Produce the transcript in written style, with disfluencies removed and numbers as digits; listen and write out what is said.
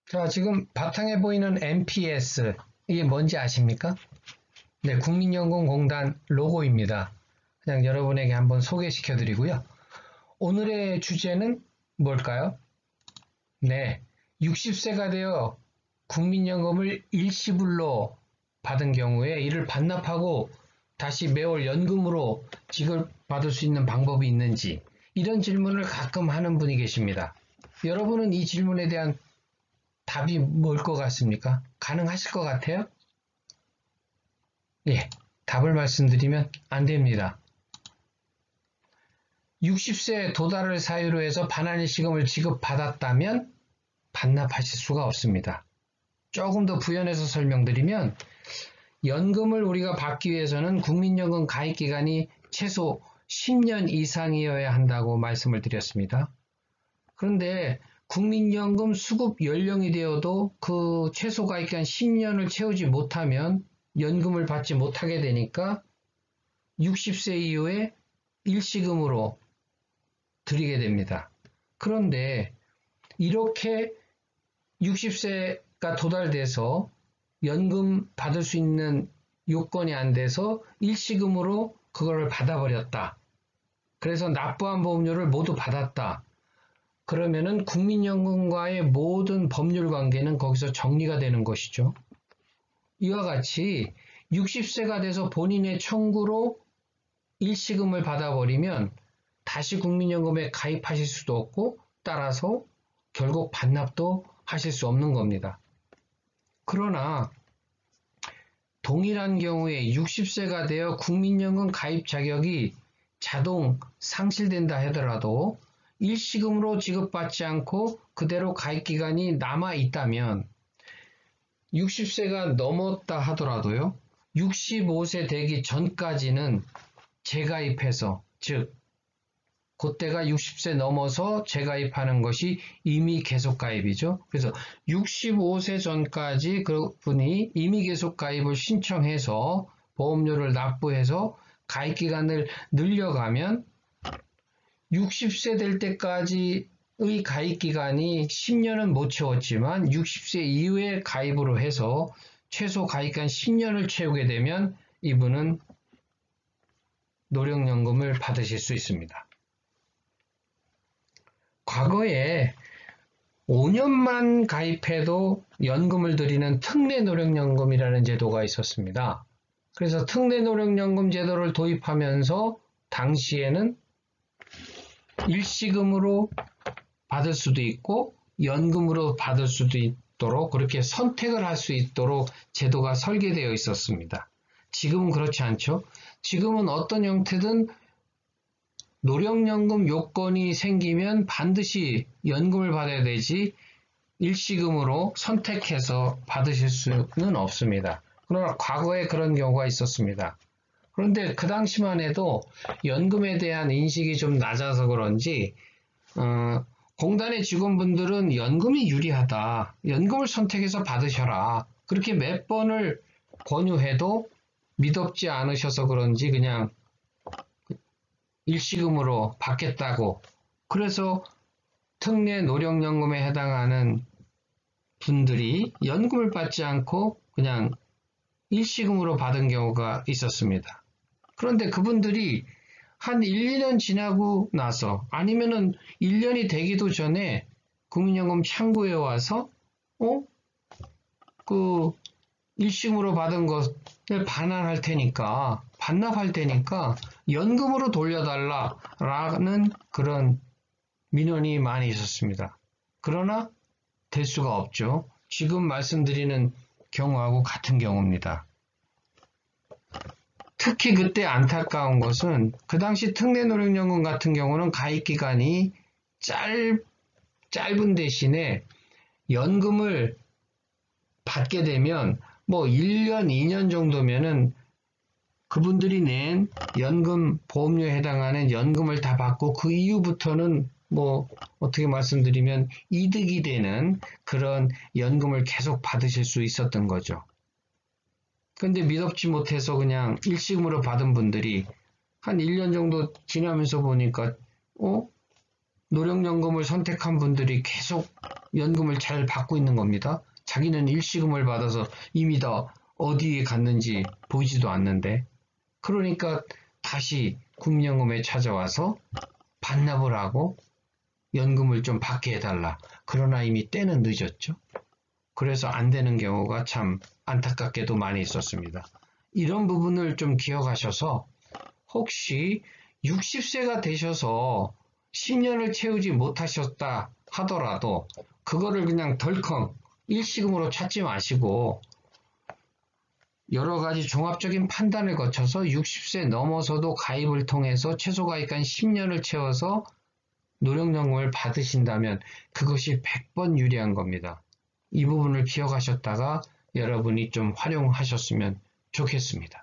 자, 지금 바탕에 보이는 NPS, 이게 뭔지 아십니까? 네, 국민연금공단 로고입니다. 그냥 여러분에게 한번 소개시켜 드리고요. 오늘의 주제는 뭘까요? 네, 60세가 되어 국민연금을 일시불로 받은 경우에 이를 반납하고 다시 매월 연금으로 지급받을 수 있는 방법이 있는지, 이런 질문을 가끔 하는 분이 계십니다. 여러분은 이 질문에 대한 답이 뭘 것 같습니까? 가능하실 것 같아요? 예, 답을 말씀드리면 안 됩니다. 60세 도달을 사유로 해서 반환일시금을 지급받았다면 반납하실 수가 없습니다. 조금 더 부연해서 설명드리면, 연금을 우리가 받기 위해서는 국민연금 가입기간이 최소 10년 이상이어야 한다고 말씀을 드렸습니다. 그런데 국민연금 수급 연령이 되어도 그 최소 가입기간 10년을 채우지 못하면 연금을 받지 못하게 되니까 60세 이후에 일시금으로 드리게 됩니다. 그런데 이렇게 60세가 도달돼서 연금 받을 수 있는 요건이 안 돼서 일시금으로 그거를 받아버렸다. 그래서 납부한 보험료를 모두 받았다. 그러면은 국민연금과의 모든 법률 관계는 거기서 정리가 되는 것이죠. 이와 같이 60세가 돼서 본인의 청구로 일시금을 받아버리면 다시 국민연금에 가입하실 수도 없고, 따라서 결국 반납도 하실 수 없는 겁니다. 그러나 동일한 경우에 60세가 되어 국민연금 가입 자격이 자동 상실된다 하더라도 일시금으로 지급받지 않고 그대로 가입기간이 남아 있다면 60세가 넘었다 하더라도요, 65세 되기 전까지는 재가입해서, 즉 그때가 60세 넘어서 재가입하는 것이 임의 계속 가입이죠. 그래서 65세 전까지 그분이 임의 계속 가입을 신청해서 보험료를 납부해서 가입기간을 늘려가면 60세 될 때까지의 가입기간이 10년은 못 채웠지만 60세 이후에 가입으로 해서 최소 가입기간 10년을 채우게 되면 이분은 노령연금을 받으실 수 있습니다. 과거에 5년만 가입해도 연금을 드리는 특례노령연금이라는 제도가 있었습니다. 그래서 특례노령연금 제도를 도입하면서 당시에는 일시금으로 받을 수도 있고 연금으로 받을 수도 있도록 그렇게 선택을 할 수 있도록 제도가 설계되어 있었습니다. 지금은 그렇지 않죠. 지금은 어떤 형태든 노령연금 요건이 생기면 반드시 연금을 받아야 되지 일시금으로 선택해서 받으실 수는 없습니다. 그러나 과거에 그런 경우가 있었습니다. 그런데 그 당시만 해도 연금에 대한 인식이 좀 낮아서 그런지 공단의 직원분들은 연금이 유리하다, 연금을 선택해서 받으셔라, 그렇게 몇 번을 권유해도 믿업지 않으셔서 그런지 그냥 일시금으로 받겠다고, 그래서 특례 노령연금에 해당하는 분들이 연금을 받지 않고 그냥 일시금으로 받은 경우가 있었습니다. 그런데 그분들이 한 1, 2년 지나고 나서 아니면은 1년이 되기도 전에 국민연금 창구에 와서 그 일시금으로 받은 것을 반납할 테니까 연금으로 돌려달라라는 그런 민원이 많이 있었습니다. 그러나 될 수가 없죠. 지금 말씀드리는 경우하고 같은 경우입니다. 특히 그때 안타까운 것은 그 당시 특례노령연금 같은 경우는 가입기간이 짧은 대신에 연금을 받게 되면 뭐 1년, 2년 정도면은 그분들이 낸 연금 보험료에 해당하는 연금을 다 받고 그 이후부터는 뭐 어떻게 말씀드리면 이득이 되는 그런 연금을 계속 받으실 수 있었던 거죠. 근데 믿업지 못해서 그냥 일시금으로 받은 분들이 한 1년 정도 지나면서 보니까 노령연금을 선택한 분들이 계속 연금을 잘 받고 있는 겁니다. 자기는 일시금을 받아서 이미 다 어디에 갔는지 보이지도 않는데, 그러니까 다시 국민연금에 찾아와서 반납을 하고 연금을 좀 받게 해달라. 그러나 이미 때는 늦었죠. 그래서 안 되는 경우가 참 안타깝게도 많이 있었습니다. 이런 부분을 좀 기억하셔서 혹시 60세가 되셔서 10년을 채우지 못하셨다 하더라도 그거를 그냥 덜컹 일시금으로 찾지 마시고 여러 가지 종합적인 판단을 거쳐서 60세 넘어서도 가입을 통해서 최소 가입한 10년을 채워서 노령연금을 받으신다면 그것이 100번 유리한 겁니다. 이 부분을 기억하셨다가 여러분이 좀 활용하셨으면 좋겠습니다.